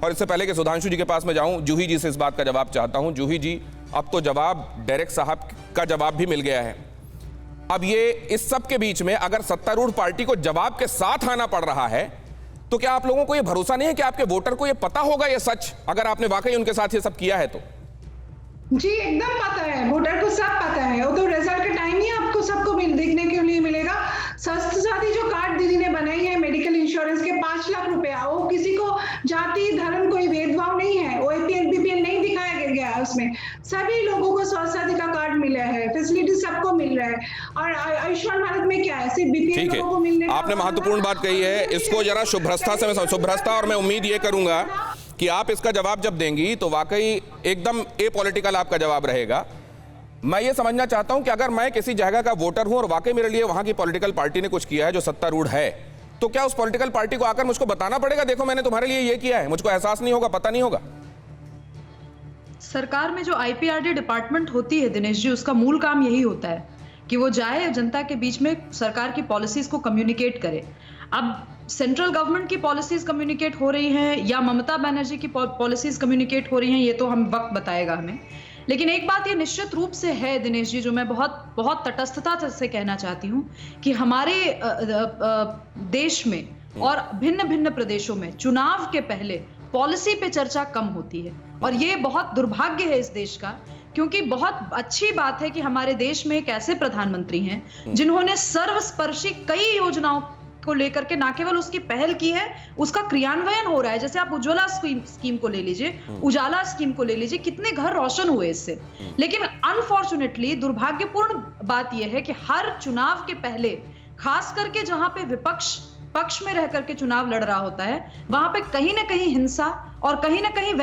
और इससे पहले कि सुधांशु जी के पास में जाऊं, जूही जी से इस बात का जवाब चाहता हूं। जूही जी, अब तो जवाब डायरेक्ट साहब का जवाब भी मिल गया है। अब ये इस सब के बीच में अगर सत्तारूढ़ पार्टी को जवाब के साथ आना पड़ रहा है, तो क्या आप लोगों को यह भरोसा नहीं है कि आपके वोटर को यह पता होगा यह सच, अगर आपने वाकई उनके साथ ये सब किया है तो? जी एकदम पता है, वोटर को सब पता है। वो तो रिजल्ट के टाइम ही आपको सबको देखने के लिए मिलेगा। स्वास्थ्य साथी जो कार्ड दीदी ने बनाई है मेडिकल इंश्योरेंस के 5 लाख रुपया, वो किसी को जाति धर्म कोई भेदभाव नहीं है, वो APL BPL नहीं दिखाया गया है उसमें। सभी लोगों को स्वास्थ्य साथी का कार्ड मिला है, फैसिलिटी सबको मिल रहा है। और आयुष्मान भारत में क्या है, सिर्फ BPL लोगों को मिलने। आपने महत्वपूर्ण बात कही है, इसको जरा शुभ्रस्ता से मैं शुभ्रस्ता, और मैं उम्मीद ये करूंगा कि आप इसका जवाब जब देंगी तो वाकई एकदम एपॉलिटिकल आपका जवाब रहेगा। मैं ये समझना चाहता हूं कि अगर मैं किसी जगह का वोटर हूं और वाकई मेरे लिए वहां की पॉलिटिकल पार्टी ने कुछ किया है जो सत्तारूढ़ है, तो क्या उस पॉलिटिकल पार्टी को आकर मुझको बताना पड़ेगा, देखो मैंने तुम्हारे लिए ये किया है? मुझको एहसास नहीं होगा, पता नहीं होगा? सरकार में जो IPRD डिपार्टमेंट होती है दिनेश जी, उसका मूल काम यही होता है कि वो जाए जनता के बीच में सरकार की पॉलिसीज को कम्युनिकेट करे। अब सेंट्रल गवर्नमेंट की पॉलिसीज कम्युनिकेट हो रही हैं या ममता बनर्जी की पॉलिसीज कम्युनिकेट हो रही हैं, ये तो हम वक्त बताएगा हमें। लेकिन एक बात ये निश्चित रूप से है दिनेश जी, जो मैं बहुत बहुत तटस्थता से कहना चाहती हूँ कि हमारे देश में और भिन्न भिन्न प्रदेशों में चुनाव के पहले पॉलिसी पे चर्चा कम होती है, और ये बहुत दुर्भाग्य है इस देश का। क्योंकि बहुत अच्छी बात है कि हमारे देश में एक ऐसे प्रधानमंत्री हैं जिन्होंने सर्वस्पर्शी कई योजनाओं को लेकर के ना केवल उसकी पहल की है, उसका क्रियान्वयन हो रहा है। जैसे आप उज्ज्वला स्कीम को ले लीजिए, उजाला स्कीम को ले लीजिए, कितने घर रोशन हुए इससे। लेकिन अनफॉर्चुनेटली दुर्भाग्यपूर्ण बात यह है कि हर चुनाव के पहले, खास करके जहां पे विपक्ष पक्ष में रह करके चुनाव लड़ रहा होता है, वहां पे कहीं ना कहीं हिंसा और कहीं ना कहीं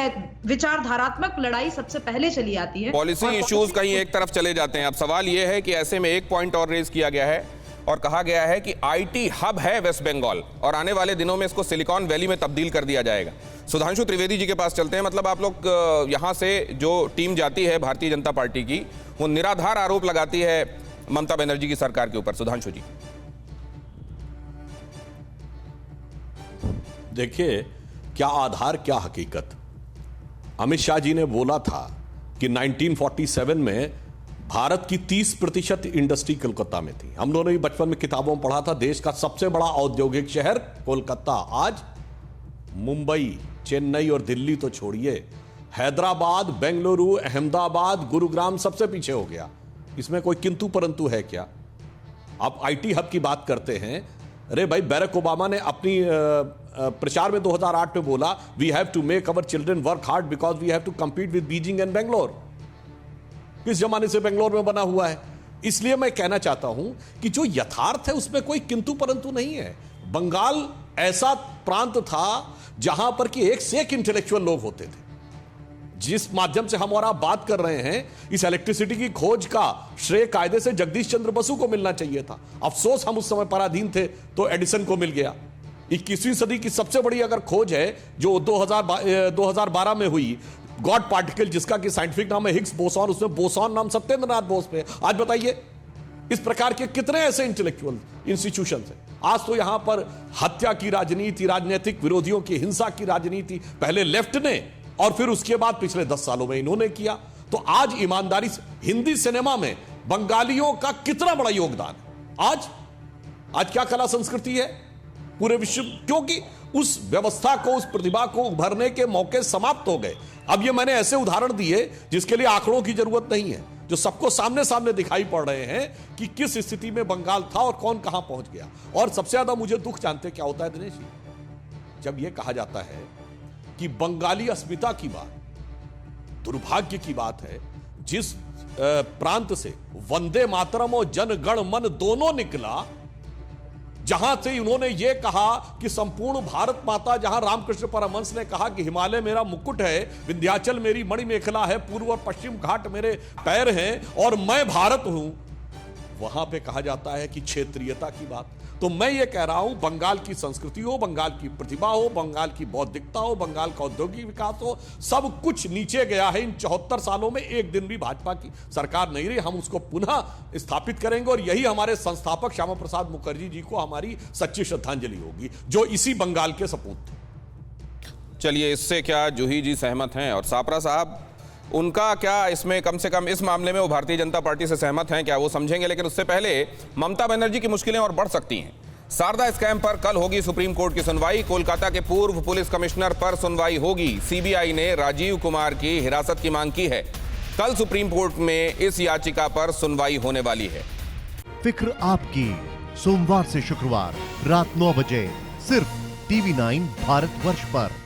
विचारधारात्मक लड़ाई सबसे पहले चली आती है। पॉलिसी इश्यूज कहीं एक तरफ चले जाते हैं। अब सवाल यह है कि ऐसे में एक पॉइंट और रेज किया गया है और कहा गया है कि IT हब है वेस्ट बंगाल, और आने वाले दिनों में इसको सिलिकॉन वैली में तब्दील कर दिया जाएगा। सुधांशु त्रिवेदी जी के पास चलते हैं। मतलब आप लोग यहां से जो टीम जाती है भारतीय जनता पार्टी की, वो निराधार आरोप लगाती है ममता बनर्जी की सरकार के ऊपर। सुधांशु जी, देखिए, क्या आधार क्या हकीकत। अमित शाह जी ने बोला था कि 1947 में भारत की 30% इंडस्ट्री कोलकाता में थी। हम लोगों ने बचपन में किताबों में पढ़ा था, देश का सबसे बड़ा औद्योगिक शहर कोलकाता। आज मुंबई, चेन्नई और दिल्ली तो छोड़िए, हैदराबाद, बेंगलुरु, अहमदाबाद, गुरुग्राम सबसे पीछे हो गया। इसमें कोई किंतु परंतु है क्या? आप IT हब की बात करते हैं। अरे भाई, बैरक ओबामा ने अपनी प्रचार में 2008 में बोला, we have to make our children work hard because we have to compete with Beijing and Bangalore. किस जमाने से बेंगलोर में बना हुआ है? इसलिए मैं कहना चाहता हूं कि जो यथार्थ है उसमें कोई किंतु परंतु नहीं है। बंगाल ऐसा प्रांत था जहां पर कि एक से एक इंटेलेक्चुअल लोग होते थे। जिस माध्यम से हम और आप बात कर रहे हैं, इस इलेक्ट्रिसिटी की खोज का श्रेय कायदे से जगदीश चंद्र बसु को मिलना चाहिए था। अफसोस हम उस समय पराधीन थे तो एडिसन को मिल गया। 21वीं सदी की सबसे बड़ी अगर खोज है जो 2012 में हुई, गॉड पार्टिकल, जिसका कि साइंटिफिक नाम है हिग्स बोसॉन, उसमें बोसॉन नाम सत्येंद्रनाथ बोस पे। आज बताइए, इस प्रकार के कितने ऐसे इंटेलेक्चुअल इंस्टीट्यूशंस हैं। आज तो यहां पर हत्या की राजनीति, राजनीतिक विरोधियों की हिंसा की राजनीति पहले लेफ्ट ने और फिर उसके बाद पिछले 10 सालों में इन्होंने किया। तो आज ईमानदारी से हिंदी सिनेमा में बंगालियों का कितना बड़ा योगदान है। आज क्या कला संस्कृति है पूरे विश्व, क्योंकि उस व्यवस्था को, उस प्रतिभा को उभरने के मौके समाप्त हो गए। अब ये मैंने ऐसे उदाहरण दिए जिसके लिए आंकड़ों की जरूरत नहीं है, जो सबको सामने सामने दिखाई पड़ रहे हैं कि किस स्थिति में बंगाल था और कौन कहां पहुंच गया। और सबसे ज्यादा मुझे दुख जानते क्या होता है दिनेश जी, जब यह कहा जाता है कि बंगाली अस्मिता की बात, दुर्भाग्य की बात है, जिस प्रांत से वंदे मातरम और जन गण मन दोनों निकला, जहां से उन्होंने ये कहा कि संपूर्ण भारत माता, जहां रामकृष्ण परमहंस ने कहा कि हिमालय मेरा मुकुट है, विंध्याचल मेरी मणिमेखला है, पूर्व और पश्चिम घाट मेरे पैर हैं और मैं भारत हूं, वहां पे कहा जाता है कि क्षेत्रीयता की बात। तो मैं ये कह रहा हूं, बंगाल की संस्कृति हो, बंगाल की प्रतिभा हो, बंगाल की बौद्धिकता हो, बंगाल का औद्योगिक विकास हो, सब कुछ नीचे गया है। इन 74 सालों में एक दिन भी भाजपा की सरकार नहीं रही। हम उसको पुनः स्थापित करेंगे और यही हमारे संस्थापक श्यामा प्रसाद मुखर्जी जी को हमारी सच्ची श्रद्धांजलि होगी, जो इसी बंगाल के सपूत थे। चलिए, इससे क्या जूही जी सहमत हैं? और सापरा साहब, उनका क्या इसमें, कम से कम इस मामले में वो भारतीय जनता पार्टी से सहमत हैं क्या? वो समझेंगे, लेकिन उससे पहले ममता बनर्जी की मुश्किलें और बढ़ सकती हैं। शारदा स्कैम पर कल होगी सुप्रीम कोर्ट की सुनवाई। कोलकाता के पूर्व पुलिस कमिश्नर पर सुनवाई होगी। सीबीआई ने राजीव कुमार की हिरासत की मांग की है। कल सुप्रीम कोर्ट में इस याचिका पर सुनवाई होने वाली है। फिक्र आपकी, सोमवार से शुक्रवार रात 9 बजे सिर्फ TV9 भारतवर्ष पर।